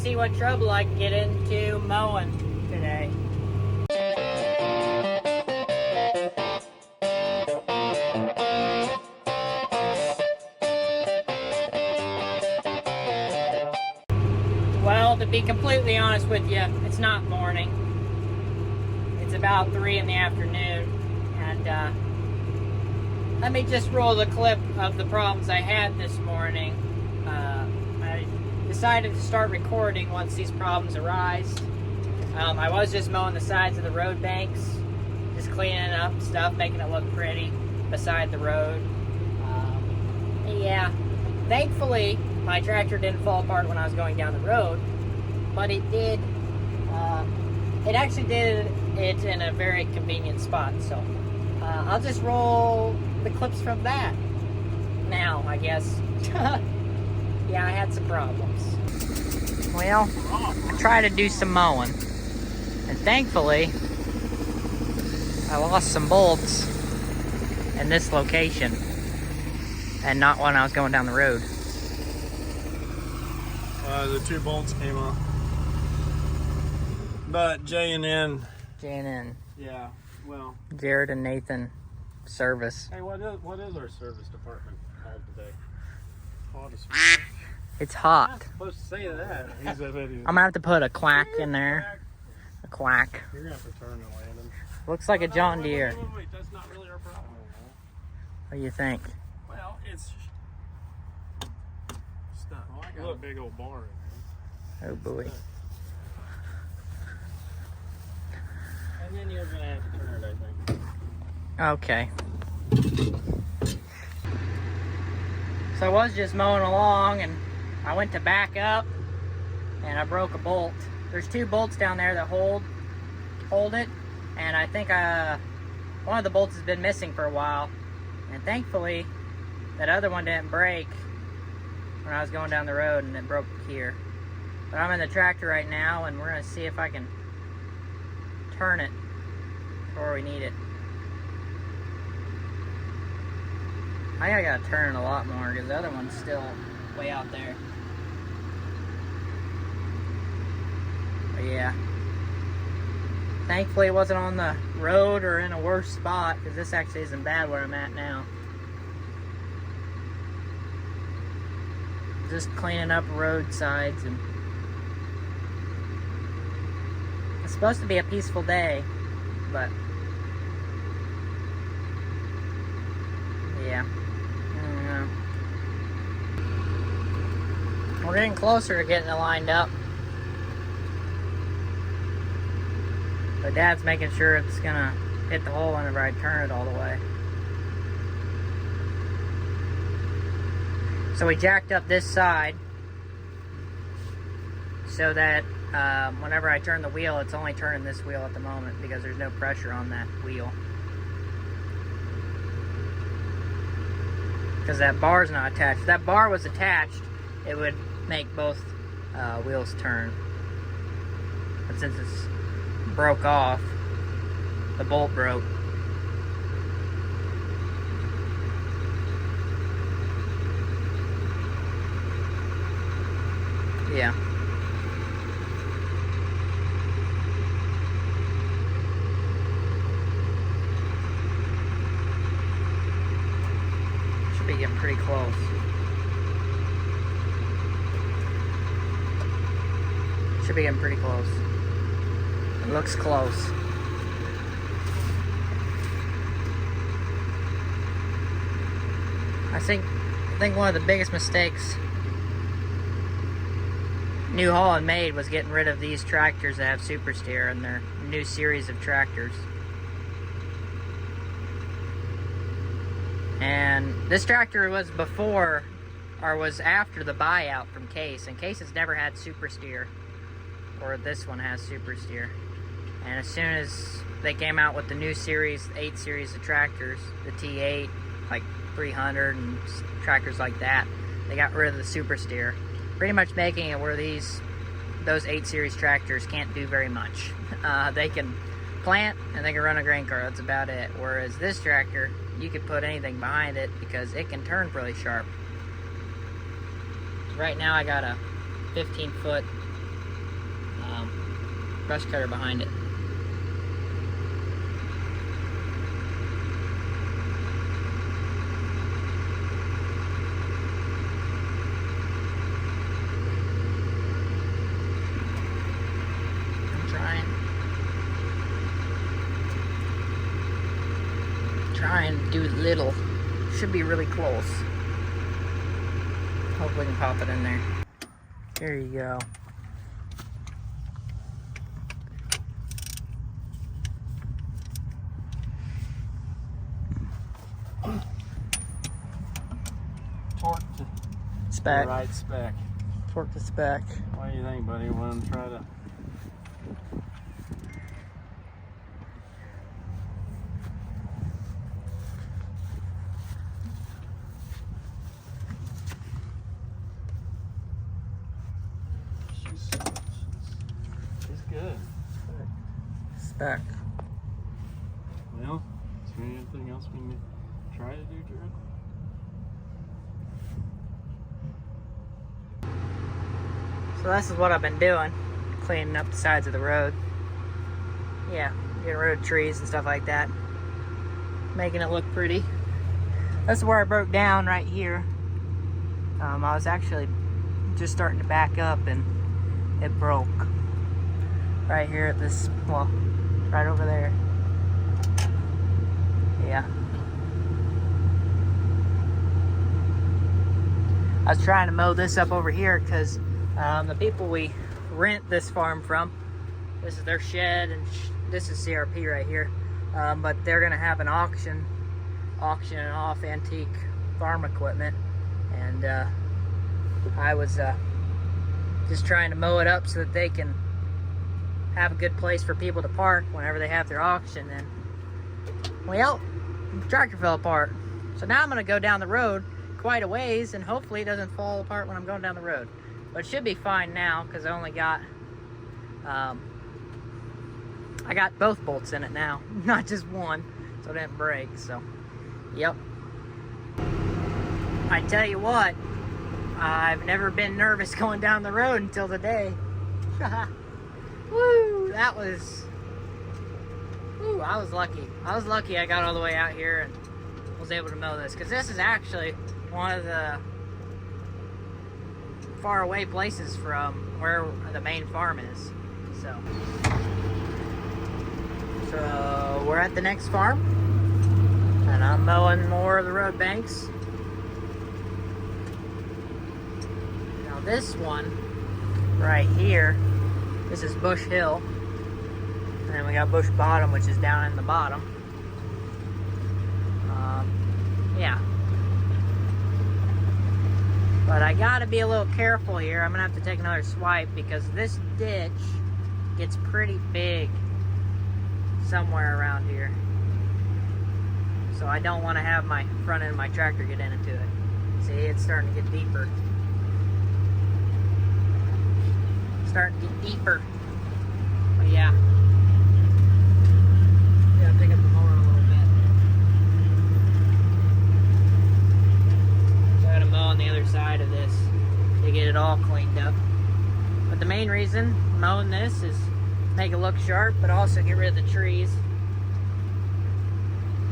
see what trouble I can get into mowing today. Well, to be completely honest with you, it's not morning. It's about 3 in the afternoon, and let me just roll the clip of the problems I had this morning. I decided to start recording once these problems arise. I was just mowing the sides of the road banks, just cleaning up stuff, making it look pretty beside the road. Yeah, thankfully my tractor didn't fall apart when I was going down the road, but it did. It actually did it in a very convenient spot, so I'll just roll the clips from that now, I guess. Yeah, I had some problems. Well, I tried to do some mowing, and thankfully I lost some bolts in this location and not when I was going down the road. The 2 bolts came off. But J&N. Yeah, well. Jared and Nathan service. Hey, what is our service department called today? Hot as It's hot. I'm not supposed to say that. I'm gonna have to put a quack in there. A quack. You're gonna have to turn it, Landon. Looks like a John Deere. Wait, that's not really our problem. What do you think? Well, it's stuff. Oh, I got a big old bar in there. Oh boy. And then you're gonna have to turn it, I think. Okay. So I was just mowing along and I went to back up and I broke a bolt. There's 2 bolts down there that hold it, and I think one of the bolts has been missing for a while, and thankfully that other one didn't break when I was going down the road, and it broke here. But I'm in the tractor right now and we're gonna see if I can turn it where we need it. I think I gotta turn it a lot more because the other one's still way out there. But yeah. Thankfully it wasn't on the road or in a worse spot, because this actually isn't bad where I'm at now. Just cleaning up roadsides, and it's supposed to be a peaceful day, but yeah. We're getting closer to getting it lined up. But Dad's making sure it's gonna hit the hole whenever I turn it all the way. So we jacked up this side so that whenever I turn the wheel, it's only turning this wheel at the moment because there's no pressure on that wheel. Because that bar's not attached. If that bar was attached, it would make both wheels turn. But since it's broke off, the bolt broke. Yeah. Should be getting pretty close. Should be getting pretty close. It looks close. I think one of the biggest mistakes New Holland made was getting rid of these tractors that have super steer in their new series of tractors. And this tractor was before, or was after the buyout from Case, and Case has never had super steer, or this one has super steer. And as soon as they came out with the new series, 8 series of tractors, the T8, like 300 and tractors like that, they got rid of the super steer, pretty much making it where those 8 series tractors can't do very much. They can plant and they can run a grain car, that's about it. Whereas this tractor, you could put anything behind it because it can turn really sharp. Right now I got a 15-foot brush cutter behind it. Try and do little. Should be really close. Hopefully we can pop it in there. There you go. Torque to spec. The right spec. Torque to spec. What do you think, buddy? Want to try to... She's good. Spec. Well, is there anything else we need to try to do, Jared? So this is what I've been doing, cleaning up the sides of the road. Yeah, getting rid of trees and stuff like that, making it look pretty. This is where I broke down right here. I was actually just starting to back up and it broke. Right here at this, well, right over there. Yeah. I was trying to mow this up over here because the people we rent this farm from, this is their shed and this is CRP right here, but they're gonna have an auctioning off antique farm equipment, and I was just trying to mow it up so that they can have a good place for people to park whenever they have their auction. And well, the tractor fell apart, so now I'm gonna go down the road quite a ways and hopefully it doesn't fall apart when I'm going down the road. But it should be fine now because I only got I got both bolts in it now, not just one, so it didn't break. So yep, I tell you what, I've never been nervous going down the road until today. Woo, that was, woo, I was lucky. I was lucky I got all the way out here and was able to mow this, because this is actually one of the far away places from where the main farm is. So we're at the next farm and I'm mowing more of the road banks. Now this one right here, this is Bush Hill, and then we got Bush Bottom, which is down in the bottom. Yeah. But I gotta be a little careful here. I'm gonna have to take another swipe because this ditch gets pretty big somewhere around here. So I don't want to have my front end of my tractor get into it. See, it's starting to get deeper. Starting to get deeper. But yeah. Gotta pick up the mower a little bit. So I gotta mow on the other side of this to get it all cleaned up. But the main reason mowing this is make it look sharp, but also get rid of the trees.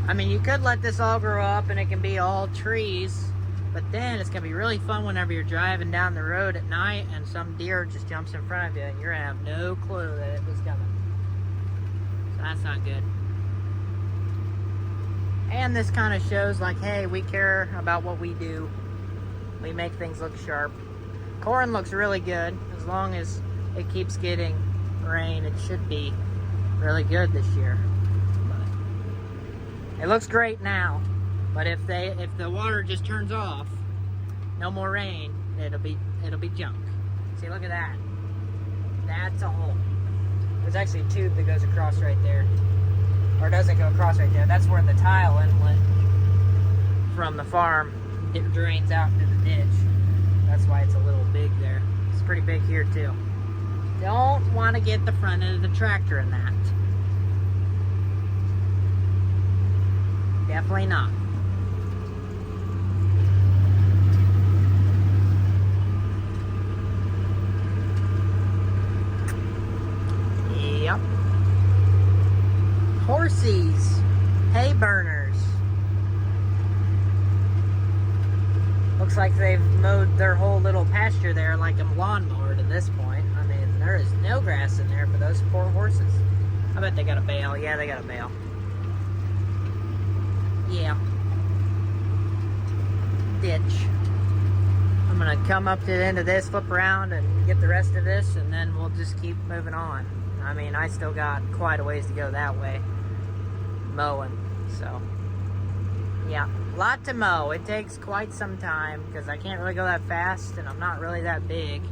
I mean, you could let this all grow up and it can be all trees, but then it's gonna be really fun whenever you're driving down the road at night and some deer just jumps in front of you and you're gonna have no clue that it was coming. So that's not good. And this kind of shows like, hey, we care about what we do. We make things look sharp. Corn looks really good. As long as it keeps getting rain, it should be really good this year. But it looks great now, but if the water just turns off, no more rain, it'll be junk. See, look at that. That's a hole. There's actually a tube that goes across right there, or doesn't go across right there. That's where the tile inlet from the farm, it drains out into the ditch. That's why it's a little big there. It's pretty big here too. Don't want to get the front end of the tractor in that. Definitely not. looks like they've mowed their whole little pasture there like a lawnmower to this point. I mean, there is no grass in there for those poor horses. I bet they got a bale. Yeah, they got a bale. Yeah. Ditch. I'm gonna come up to the end of this, flip around, and get the rest of this, and then we'll just keep moving on. I mean, I still got quite a ways to go that way. Mowing, so. Yeah, a lot to mow. It takes quite some time because I can't really go that fast and I'm not really that big.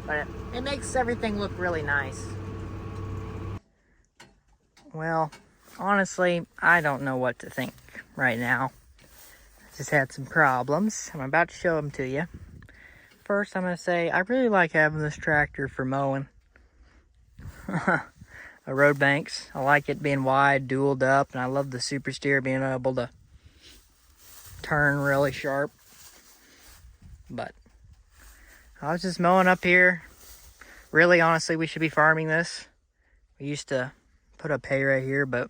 But it makes everything look really nice. Well, honestly, I don't know what to think right now. I just had some problems. I'm about to show them to you. First, I'm going to say I really like having this tractor for mowing. Road banks. I like it being wide, dualed up, and I love the super steer being able to turn really sharp. But I was just mowing up here. Really, honestly, we should be farming this. We used to put up hay right here, but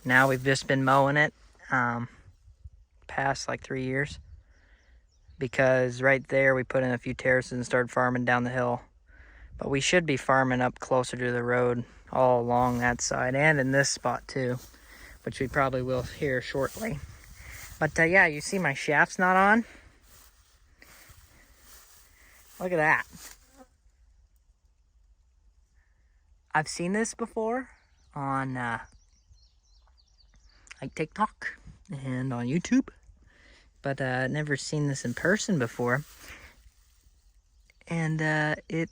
now we've just been mowing it past like 3 years. Because right there we put in a few terraces and started farming down the hill. But we should be farming up closer to the road all along that side and in this spot too, which we probably will here shortly. But yeah, you see my shaft's not on? Look at that. I've seen this before on like TikTok and on YouTube, but never seen this in person before. And it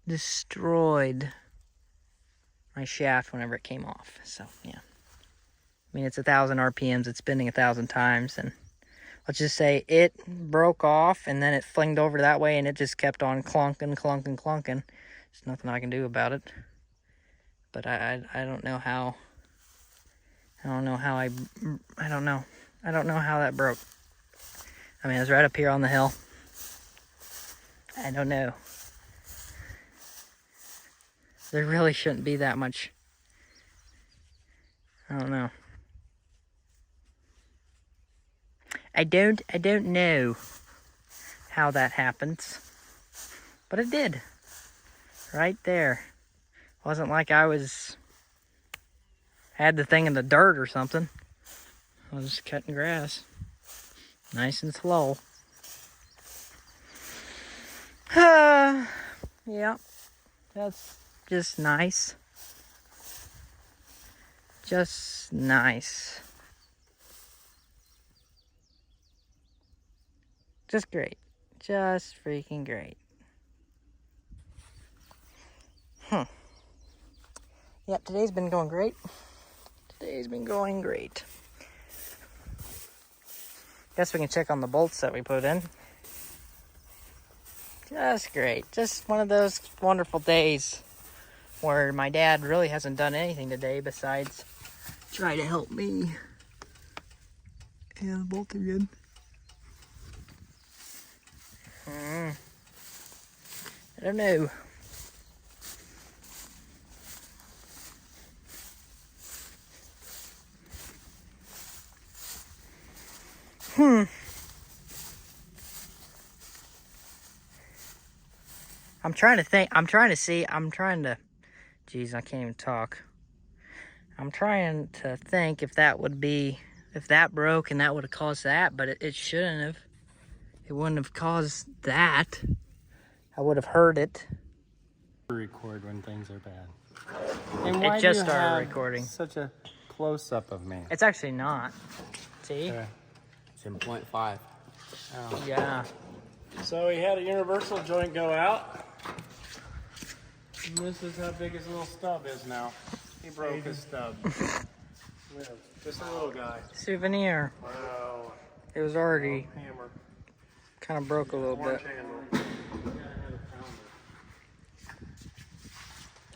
destroyed my shaft whenever it came off. So yeah, I mean, it's 1,000 RPMs, it's spinning 1,000 times, and let's just say it broke off and then it flinged over that way and it just kept on clunking. There's nothing I can do about it. But I don't know how I don't know how that broke. I mean, it was right up here on the hill. I don't know. There really shouldn't be that much. I don't know. I don't know how that happens. But it did. Right there. Wasn't like I had the thing in the dirt or something. I was just cutting grass. Nice and slow. Yeah. That's just nice. Just nice. Just great. Just freaking great. Yep, today's been going great. Guess we can check on the bolts that we put in. Just great. Just one of those wonderful days where my dad really hasn't done anything today besides try to help me. Yeah, the bolt again. I don't know. I'm trying to think. Geez, I can't even talk. I'm trying to think if that broke and that would have caused that, but it shouldn't have. It wouldn't have caused that. I would have heard it. Record when things are bad. And why It just do you started have recording. Such a close-up of me. It's actually not. See? It's in 0.5. Oh. Yeah. So he had a universal joint go out. And this is how big his little stub is now. He broke his stub. Yeah, just a little guy. Souvenir. Wow. It was already Hammer. kind of broke a little bit. Orange handle.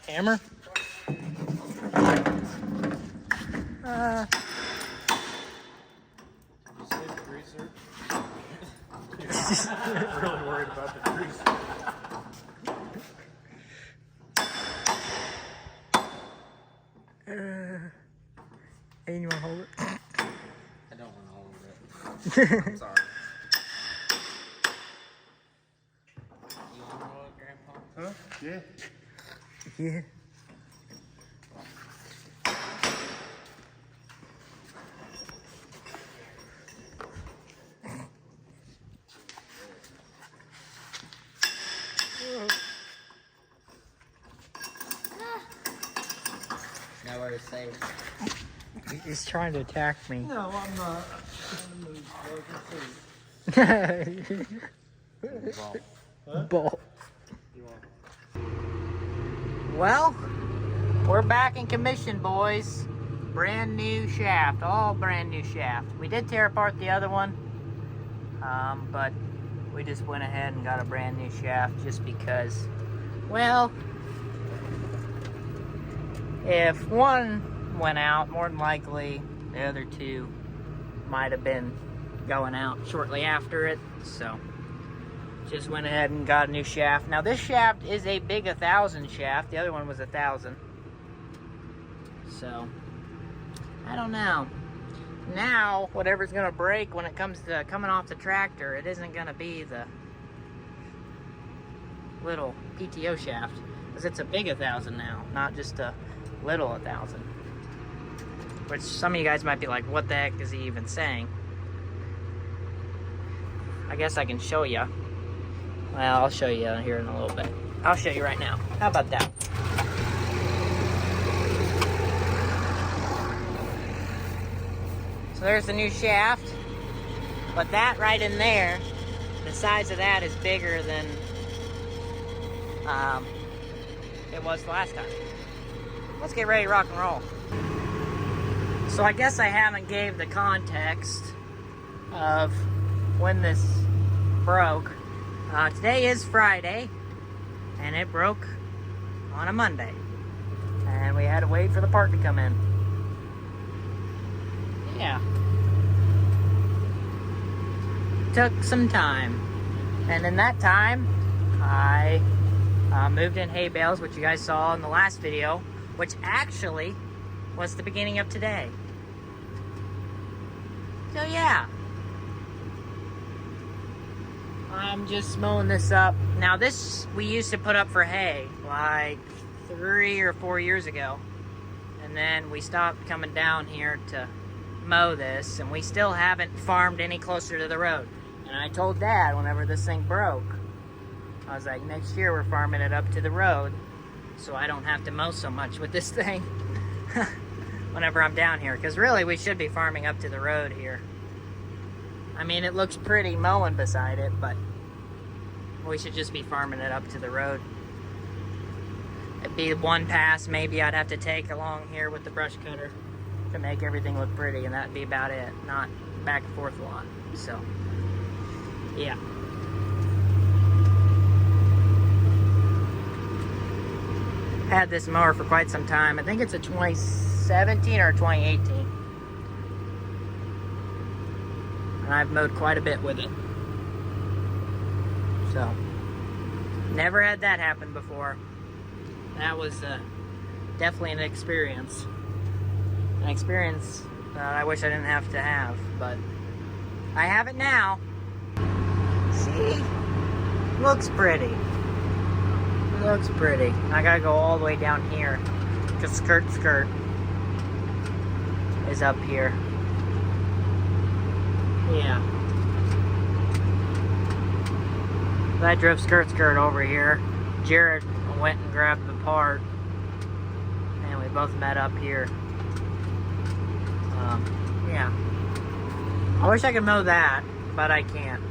Hammer? Did you say the greaser? Really worried about the greaser. Aden, you want to hold it? I'm sorry. You want to roll it, Grandpa? Huh? Yeah. Yeah. Nowhere to save. He's trying to attack me. No, I'm not. Ball. Well, we're back in commission, boys. Brand new shaft, all brand new shaft. We did tear apart the other one, but we just went ahead and got a brand new shaft just because, well, if one went out, more than likely the other two might have been going out shortly after it, so just went ahead and got a new shaft. Now this shaft is a big 1,000 shaft. The other one was 1,000. So, I don't know. Now, whatever's gonna break when it comes to coming off the tractor, it isn't gonna be the little PTO shaft, because it's a big 1,000 now, not just a little 1,000. Which some of you guys might be like, what the heck is he even saying? I guess I can show you. Well, I'll show you here in a little bit. I'll show you right now. How about that? So there's the new shaft. But that right in there, the size of that is bigger than it was the last time. Let's get ready to rock and roll. So I guess I haven't gave the context of when this broke. Today is Friday, and it broke on a Monday. And we had to wait for the part to come in. Yeah. Took some time. And in that time, I moved in hay bales, which you guys saw in the last video, which actually was the beginning of today. So yeah. I'm just mowing this up. Now this we used to put up for hay like 3 or 4 years ago. And then we stopped coming down here to mow this, and we still haven't farmed any closer to the road. And I told Dad whenever this thing broke, I was like, next year we're farming it up to the road so I don't have to mow so much with this thing whenever I'm down here. Because really we should be farming up to the road here. I mean, it looks pretty mowing beside it, but we should just be farming it up to the road. It'd be one pass maybe I'd have to take along here with the brush cutter to make everything look pretty, and that'd be about it. Not back and forth a lot. So, yeah. Had this mower for quite some time. I think it's a 2017 or 2018. And I've mowed quite a bit with it. So, never had that happen before. That was definitely an experience. An experience that I wish I didn't have to have, but I have it now. See? Looks pretty. Looks pretty. I gotta go all the way down here, because skirt is up here. Yeah. I drove skirt over here. Jared went and grabbed the part, and we both met up here. Yeah. I wish I could mow that, but I can't,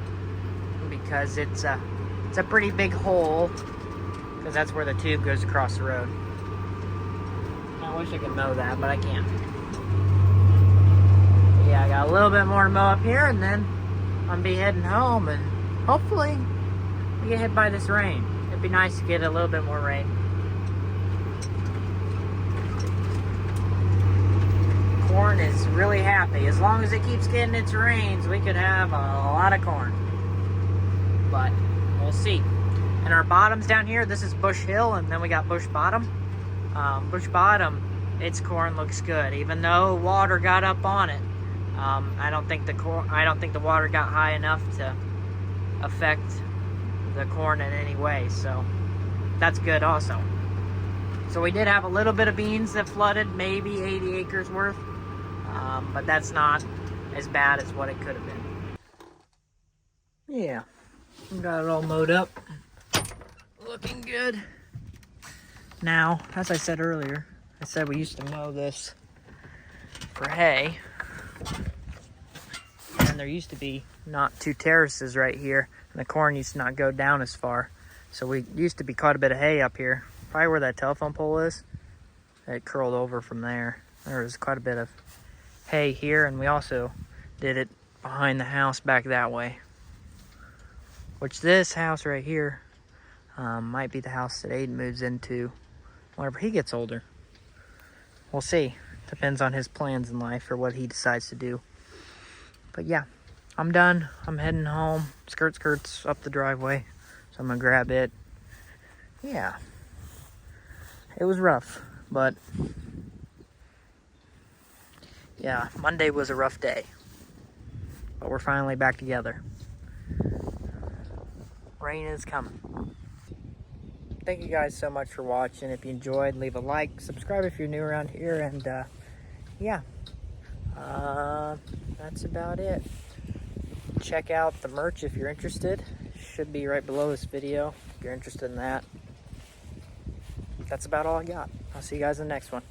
because it's a pretty big hole, because that's where the tube goes across the road. I wish I could mow that, but I can't. Yeah, I got a little bit more to mow up here, and then I'm be heading home, and hopefully we get hit by this rain. It'd be nice to get a little bit more rain. Corn is really happy. As long as it keeps getting its rains, we could have a lot of corn. But we'll see. And our bottoms down here, this is Bush Hill, and then we got Bush Bottom. Bush Bottom, its corn looks good, even though water got up on it. I don't think the water got high enough to affect the corn in any way, so that's good also. So we did have a little bit of beans that flooded, maybe 80 acres worth, but that's not as bad as what it could have been. Yeah, got it all mowed up, looking good. Now, as I said earlier, I said we used to mow this for hay, and there used to be not two terraces right here, and the corn used to not go down as far. So we used to be quite a bit of hay up here, probably where that telephone pole is. It curled over from there. There was quite a bit of hay here, and we also did it behind the house back that way. Which this house right here might be the house that Aden moves into whenever he gets older. We'll see. Depends on his plans in life or what he decides to do. But yeah, I'm done. I'm heading home. Skirt's up the driveway, so I'm gonna grab it. Yeah, it was rough, but yeah, Monday was a rough day, but we're finally back together. Rain is coming. Thank you guys so much for watching. If you enjoyed, leave a like, subscribe if you're new around here, and yeah, that's about it. Check out the merch if you're interested. Should be right below this video if you're interested in that. That's about all I got. I'll see you guys in the next one.